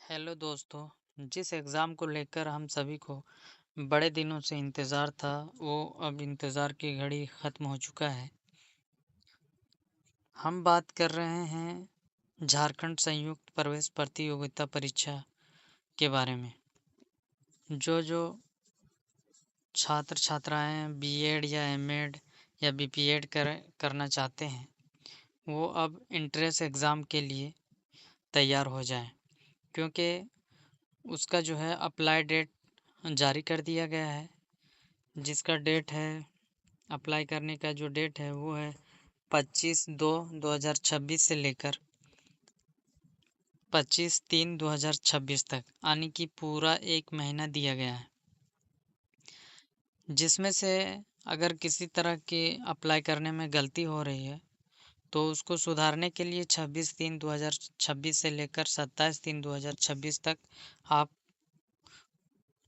Hello दोस्तों। जिस exam को लेकर हम सभी को बड़े दिनों से इंतज़ार था, वो अब इंतज़ार की घड़ी ख़त्म हो चुका है। हम बात कर रहे हैं झारखंड संयुक्त प्रवेश प्रतियोगिता परीक्षा के बारे में। जो छात्र छात्राएं बीएड या एमएड या बीपीएड करना चाहते हैं, वो अब एंट्रेंस एग्ज़ाम के लिए तैयार हो जाएं, क्योंकि उसका जो है अप्लाई डेट जारी कर दिया गया है। जिसका डेट है, अप्लाई करने का जो डेट है वो है 25/2/2026 से लेकर 25/3/2026 तक, यानी कि पूरा 1 महीना दिया गया है। जिसमें से अगर किसी तरह की अप्लाई करने में गलती हो रही है तो उसको सुधारने के लिए 26/3/2026 से लेकर 27/3/2026 तक आप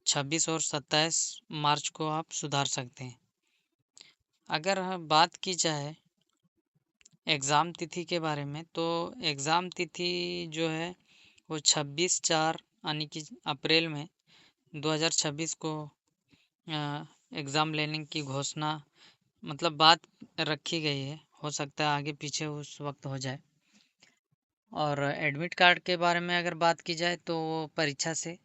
26 और 27 मार्च को आप सुधार सकते हैं। अगर बात की जाए एग्ज़ाम तिथि के बारे में, तो एग्ज़ाम तिथि जो है वो 26/4 यानी कि अप्रैल में 2026 को एग्ज़ाम लेने की घोषणा मतलब बात रखी गई है। हो सकता है आगे पीछे उस वक्त हो जाए। और एडमिट कार्ड के बारे में अगर बात की जाए तो वो परीक्षा से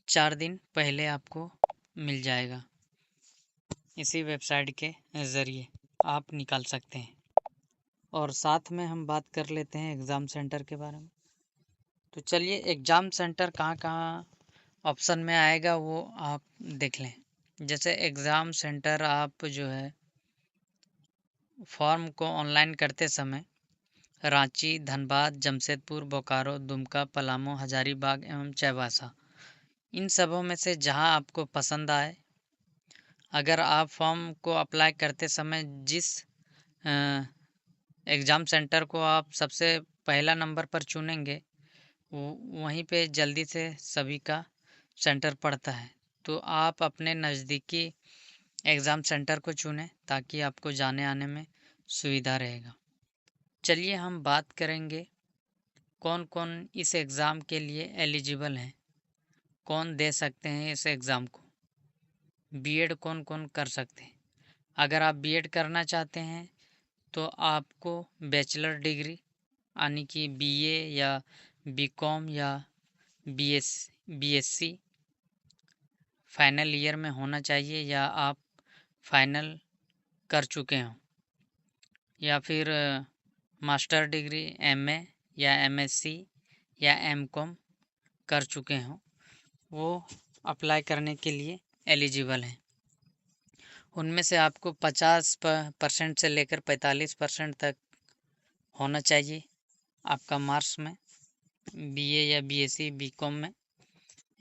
4 दिन पहले आपको मिल जाएगा। इसी वेबसाइट के ज़रिए आप निकाल सकते हैं। और साथ में हम बात कर लेते हैं एग्ज़ाम सेंटर के बारे में। तो चलिए, एग्ज़ाम सेंटर कहाँ कहाँ ऑप्शन में आएगा वो आप देख लें। जैसे एग्ज़ाम सेंटर आप जो है फॉर्म को ऑनलाइन करते समय रांची, धनबाद, जमशेदपुर, बोकारो, दुमका, पलामू, हजारीबाग एवं चाईबासा, इन सबों में से जहां आपको पसंद आए, अगर आप फॉर्म को अप्लाई करते समय जिस एग्ज़ाम सेंटर को आप सबसे पहला नंबर पर चुनेंगे, वहीं पे जल्दी से सभी का सेंटर पड़ता है। तो आप अपने नज़दीकी एग्ज़ाम सेंटर को चुनें ताकि आपको जाने आने में सुविधा रहेगा। चलिए हम बात करेंगे कौन कौन इस एग्ज़ाम के लिए एलिजिबल हैं, कौन दे सकते हैं इस एग्ज़ाम को। बीएड कौन कौन कर सकते हैं। अगर आप बीएड करना चाहते हैं तो आपको बैचलर डिग्री यानी कि बीए या बीकॉम या बीएससी फाइनल ईयर में होना चाहिए, या आप फाइनल कर चुके हों, या फिर मास्टर डिग्री एमए या एमएससी या एमकॉम कर चुके हों, वो अप्लाई करने के लिए एलिजिबल हैं। उनमें से आपको 50% से लेकर 45% तक होना चाहिए आपका मार्क्स में, बीए या बीएससी बीकॉम में।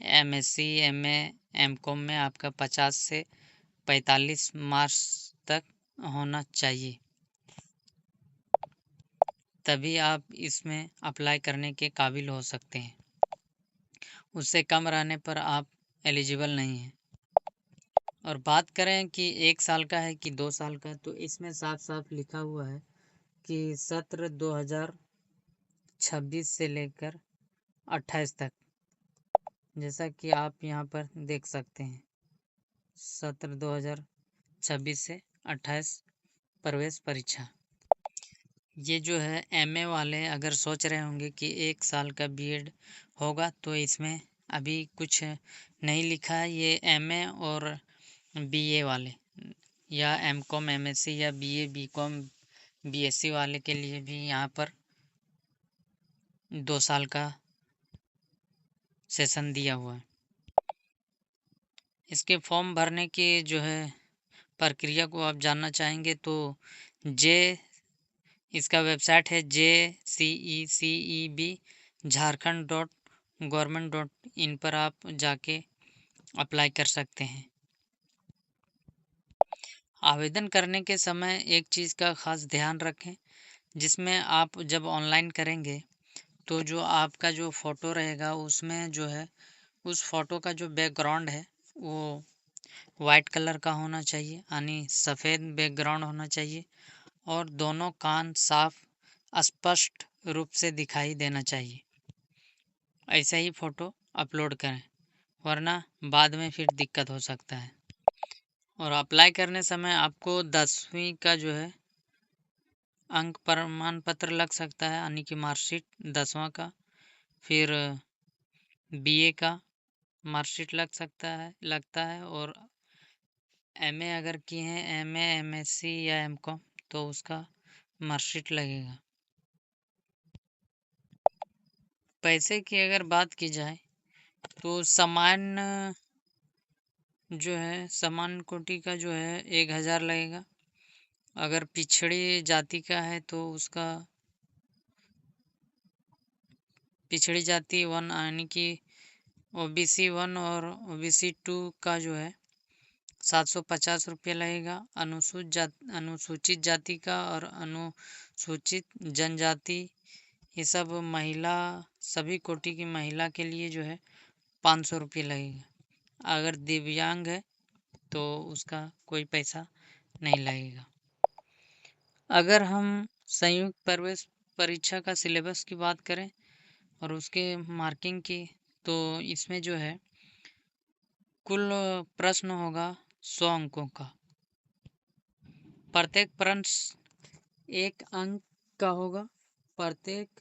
एमएससी एमए एमकॉम में आपका 50 से 45 मार्क्स तक होना चाहिए, तभी आप इसमें अप्लाई करने के काबिल हो सकते हैं। उससे कम रहने पर आप एलिजिबल नहीं हैं। और बात करें कि 1 साल का है कि 2 साल का, तो इसमें साफ साफ लिखा हुआ है कि सत्र 2026 से लेकर 28 तक, जैसा कि आप यहाँ पर देख सकते हैं, सत्र 2026 से 28 प्रवेश परीक्षा। ये जो है एमए वाले अगर सोच रहे होंगे कि 1 साल का बीएड होगा, तो इसमें अभी कुछ नहीं लिखा है। ये एमए और बीए वाले या एमकॉम एमएससी या बीए बीकॉम बीएससी वाले के लिए भी यहाँ पर 2 साल का सेशन दिया हुआ है। इसके फॉर्म भरने की जो है प्रक्रिया को आप जानना चाहेंगे तो इसका वेबसाइट है JCECEB झारखंड.gov.in पर आप जाके अप्लाई कर सकते हैं। आवेदन करने के समय एक चीज़ का ख़ास ध्यान रखें, जिसमें आप जब ऑनलाइन करेंगे तो जो आपका जो फ़ोटो रहेगा उसमें जो है उस फ़ोटो का जो बैकग्राउंड है वो वाइट कलर का होना चाहिए, यानी सफ़ेद बैकग्राउंड होना चाहिए, और दोनों कान साफ स्पष्ट रूप से दिखाई देना चाहिए। ऐसा ही फ़ोटो अपलोड करें, वरना बाद में फिर दिक्कत हो सकता है। और अप्लाई करने समय आपको 10वीं का जो है अंक प्रमाण पत्र लग सकता है, यानी कि मार्कशीट 10वां का। फिर बीए का मार्कशीट लगता है। और एमए अगर किए हैं, एमए, एमएससी या एमकॉम, तो उसका मार्कशीट लगेगा। पैसे की अगर बात की जाए तो सामान्य जो है, सामान्य कोटि का जो है 1000 लगेगा। अगर पिछड़ी जाति का है तो उसका पिछड़ी जाति 1 यानी कि ओबीसी 1 और ओबीसी 2 का जो है 750 रुपये लगेगा। अनुसूचित जाति का और अनुसूचित जनजाति, ये सब महिला, सभी कोटि की महिला के लिए जो है 500 रुपये लगेगा। अगर दिव्यांग है तो उसका कोई पैसा नहीं लगेगा। अगर हम संयुक्त प्रवेश परीक्षा का सिलेबस की बात करें और उसके मार्किंग की, तो इसमें जो है कुल प्रश्न होगा 100 अंकों का। प्रत्येक प्रश्न 1 अंक का होगा। प्रत्येक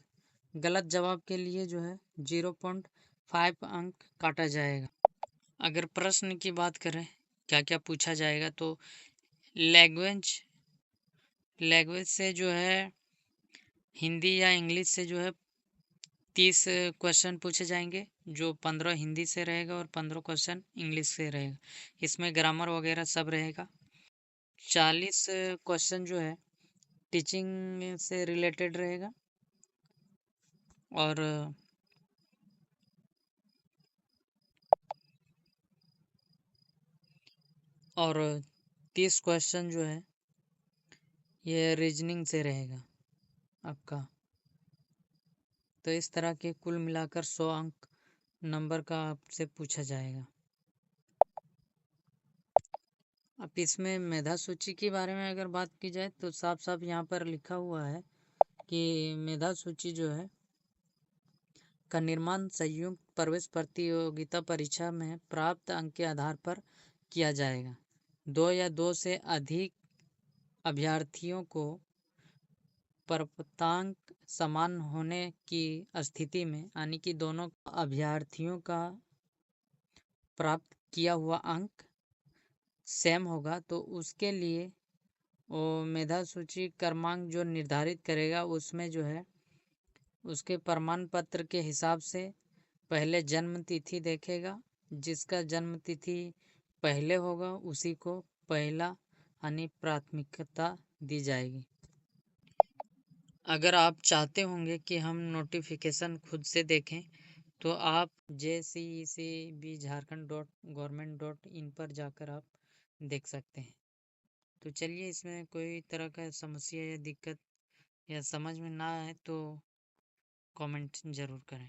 गलत जवाब के लिए जो है 0.5 अंक काटा जाएगा। अगर प्रश्न की बात करें क्या क्या पूछा जाएगा, तो लैंग्वेज से जो है हिंदी या इंग्लिश से जो है 30 क्वेश्चन पूछे जाएंगे, जो 15 हिंदी से रहेगा और 15 क्वेश्चन इंग्लिश से रहेगा। इसमें ग्रामर वगैरह सब रहेगा। 40 क्वेश्चन जो है टीचिंग से रिलेटेड रहेगा। और और 30 क्वेश्चन जो है ये रीजनिंग से रहेगा आपका। तो इस तरह के कुल मिलाकर 100 अंक नंबर का आपसे पूछा जाएगा। अब इसमें मेधा सूची के बारे में अगर बात की जाए तो साफ साफ यहाँ पर लिखा हुआ है कि मेधा सूची जो है का निर्माण संयुक्त प्रवेश प्रतियोगिता परीक्षा में प्राप्त अंक के आधार पर किया जाएगा। 2 या 2 से अधिक अभ्यर्थियों को प्राप्तांक समान होने की स्थिति में, यानी कि दोनों अभ्यर्थियों का प्राप्त किया हुआ अंक सेम होगा, तो उसके लिए वो मेधा सूची क्रमांक जो निर्धारित करेगा, उसमें जो है उसके प्रमाण पत्र के हिसाब से पहले जन्म तिथि देखेगा। जिसका जन्म तिथि पहले होगा उसी को पहला यानी प्राथमिकता दी जाएगी। अगर आप चाहते होंगे कि हम नोटिफिकेशन खुद से देखें, तो आप JCECB jharkhand.government.in पर जाकर आप देख सकते हैं। तो चलिए, इसमें कोई तरह का समस्या या दिक्कत या समझ में ना आए तो कमेंट ज़रूर करें।